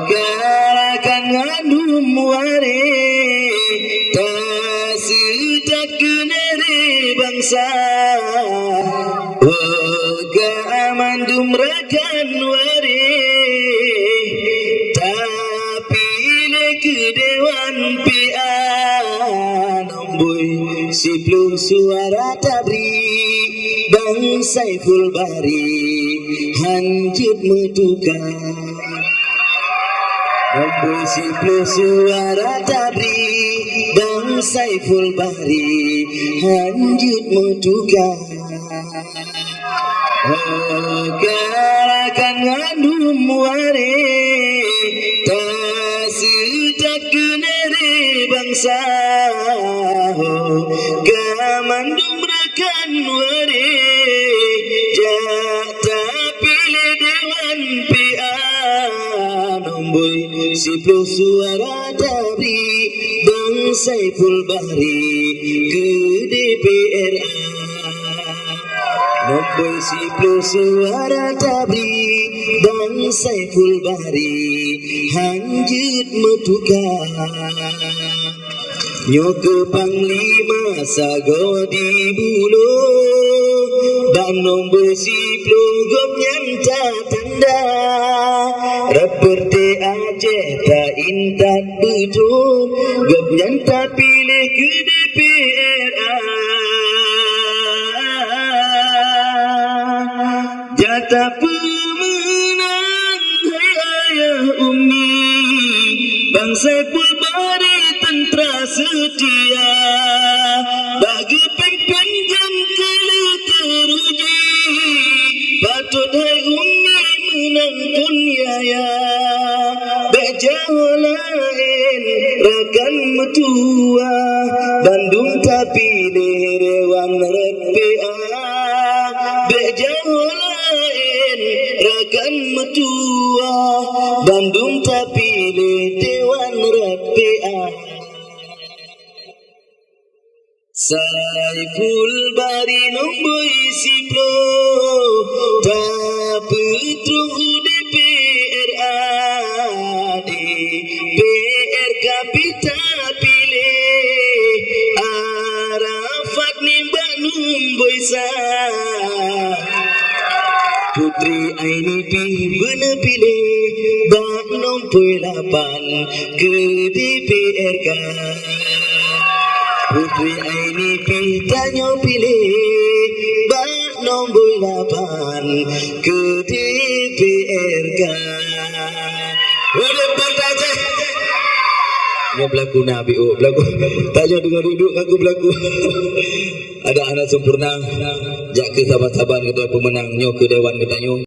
Gerakan ngandum ware tak kenere bangsa Mandum rakan ware tapi ke dewan pian Boy si belum suara tabri Bang Saiful Bari hanjut metukan Boy si belum suara tabri Bang Saiful Bari hanjut metukan Gerakan ngandum ware tak kenere bangsa Gamandum rakan ware tak pilih dewan pian Boy si plus suara dari Bang Saiful Bari ke DPR Nombor si plus suara tabri Bang Saiful Bari hanjut metukan Nyoke Panglima sago di bulu Dan nombor si plus gom nyanta tanda Reperti Aceh tak intat betul Gom nyanta pilih ke DPR Jatah pemenang ayah umi Bang Saiful Bari tentera setia Bagi pempanjang kala teruji Patut hai umi menang pun yaya Bejauh lain rakan metua Bandung tapi dewan repea Bejauh rakan metua Bandung tapi dewan rapea Saiful Bari nombor si pro tapi tunggu DPR DPR kapita pilih Arafat nimbak nombor Putri Aini bener pilih Bak nombor 8 ke DPR kan Putri Aini tanya pilih Bak nombor 8 ke DPR kan Waduh partai Aceh Ini berlaku Nabi berlaku Tanya dengan duduk aku berlaku Ada anak sempurna Jak ke sahabat-sahabat ketua pemenang Nyo ke Dewan Ketanyo